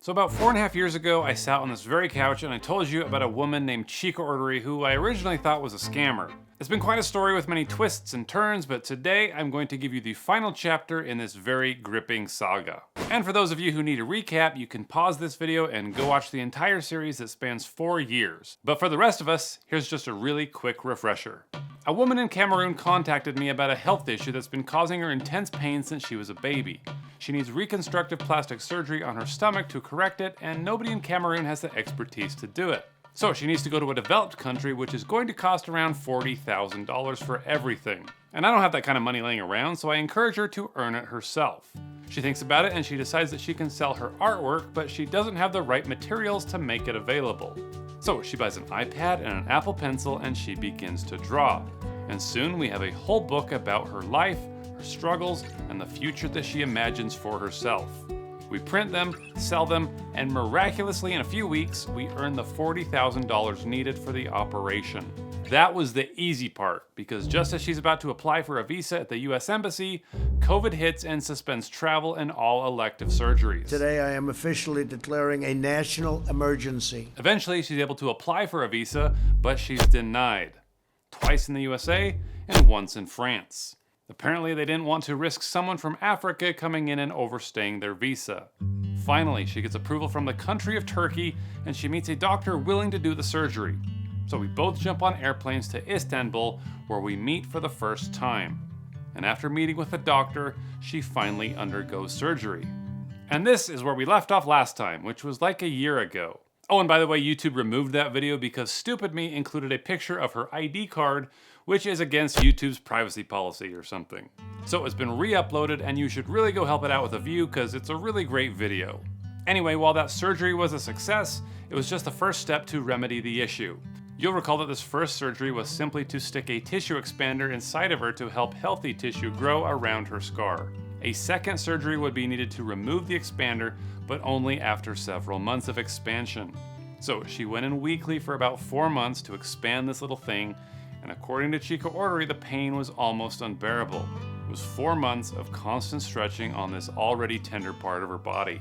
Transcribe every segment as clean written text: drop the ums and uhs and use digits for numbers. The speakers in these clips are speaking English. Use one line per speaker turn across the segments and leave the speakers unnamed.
So about 4.5 years ago, I sat on this very couch and I told you about a woman named Chikaordery who I originally thought was a scammer. It's been quite a story with many twists and turns, but today I'm going to give you the final chapter in this very gripping saga. And for those of you who need a recap, you can pause this video and go watch the entire series that spans 4 years. But for the rest of us, here's just a really quick refresher. A woman in Cameroon contacted me about a health issue that's been causing her intense pain since she was a baby. She needs reconstructive plastic surgery on her stomach to correct it, and nobody in Cameroon has the expertise to do it. So she needs to go to a developed country, which is going to cost around $40,000 for everything. And I don't have that kind of money laying around, so I encourage her to earn it herself. She thinks about it and she decides that she can sell her artwork, but she doesn't have the right materials to make it available. So she buys an iPad and an Apple Pencil and she begins to draw. And soon we have a whole book about her life, her struggles, and the future that she imagines for herself. We print them, sell them, and miraculously in a few weeks, we earn the $40,000 needed for the operation. That was the easy part, because just as she's about to apply for a visa at the US Embassy, COVID hits and suspends travel and all elective surgeries.
Today I am officially declaring a national emergency.
Eventually, she's able to apply for a visa, but she's denied. Twice in the USA and once in France. Apparently, they didn't want to risk someone from Africa coming in and overstaying their visa. Finally, she gets approval from the country of Turkey and she meets a doctor willing to do the surgery. So we both jump on airplanes to Istanbul, where we meet for the first time. And after meeting with the doctor, she finally undergoes surgery. And this is where we left off last time, which was like a year ago. Oh, and by the way, YouTube removed that video because stupid me included a picture of her ID card, which is against YouTube's privacy policy or something. So it's been re-uploaded and you should really go help it out with a view because it's a really great video. Anyway, while that surgery was a success, it was just the first step to remedy the issue. You'll recall that this first surgery was simply to stick a tissue expander inside of her to help healthy tissue grow around her scar. A second surgery would be needed to remove the expander, but only after several months of expansion. So she went in weekly for about 4 months to expand this little thing, and according to Chikaordery, the pain was almost unbearable. It was 4 months of constant stretching on this already tender part of her body.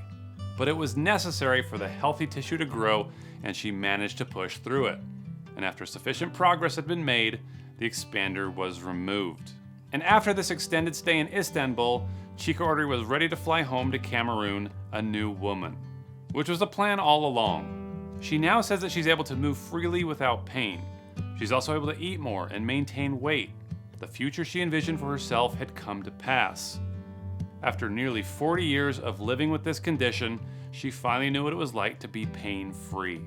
But it was necessary for the healthy tissue to grow, and she managed to push through it. And after sufficient progress had been made, the expander was removed. And after this extended stay in Istanbul, Chikaordery was ready to fly home to Cameroon, a new woman, which was the plan all along. She now says that she's able to move freely without pain. She's also able to eat more and maintain weight. The future she envisioned for herself had come to pass. After nearly 40 years of living with this condition, she finally knew what it was like to be pain-free.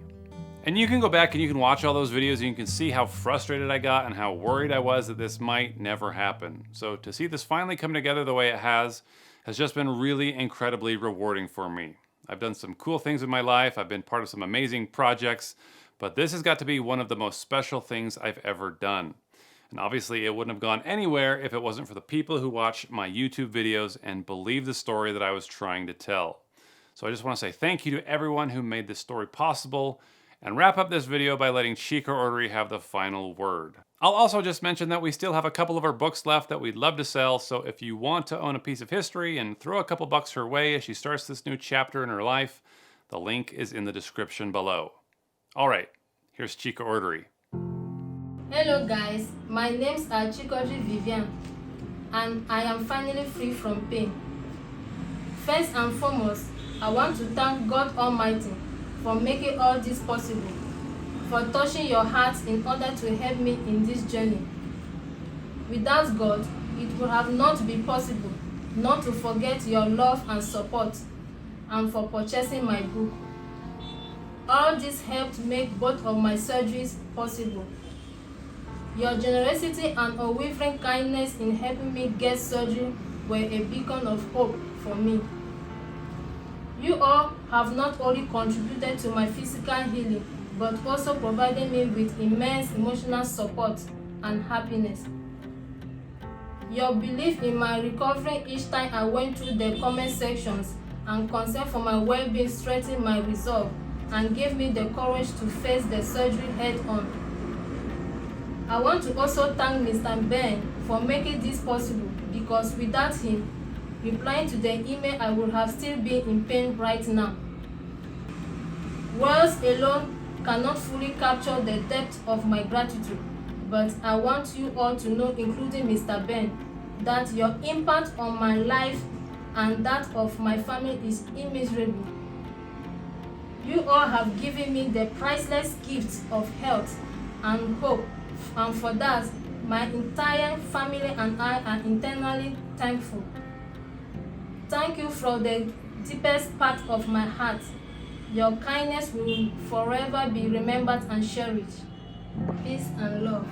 And you can go back and you can watch all those videos and you can see how frustrated I got and how worried I was that this might never happen. So to see this finally come together the way it has just been really incredibly rewarding for me. I've done some cool things in my life, I've been part of some amazing projects, but this has got to be one of the most special things I've ever done. And obviously it wouldn't have gone anywhere if it wasn't for the people who watch my YouTube videos and believe the story that I was trying to tell. So I just want to say thank you to everyone who made this story possible, and wrap up this video by letting Chikaordery have the final word. I'll also just mention that we still have a couple of our books left that we'd love to sell, so if you want to own a piece of history and throw a couple bucks her way as she starts this new chapter in her life, the link is in the description below. Alright, here's Chikaordery.
Hello guys, my name's Chikaordery Vivian, and I am finally free from pain. First and foremost, I want to thank God Almighty for making all this possible, for touching your heart in order to help me in this journey. Without God, it would have not been possible not to forget your love and support, and for purchasing my book. All this helped make both of my surgeries possible. Your generosity and unwavering kindness in helping me get surgery were a beacon of hope for me. You all have not only contributed to my physical healing, but also provided me with immense emotional support and happiness. Your belief in my recovery each time I went through the comment sections and concern for my well-being strengthened my resolve and gave me the courage to face the surgery head-on. I want to also thank Mr. Ben for making this possible, because without him replying to the email, I would have still been in pain right now. Words alone cannot fully capture the depth of my gratitude, but I want you all to know, including Mr. Ben, that your impact on my life and that of my family is immeasurable. You all have given me the priceless gift of health and hope, and for that, my entire family and I are eternally thankful. Thank you from the deepest part of my heart. Your kindness will forever be remembered and cherished. Peace and love.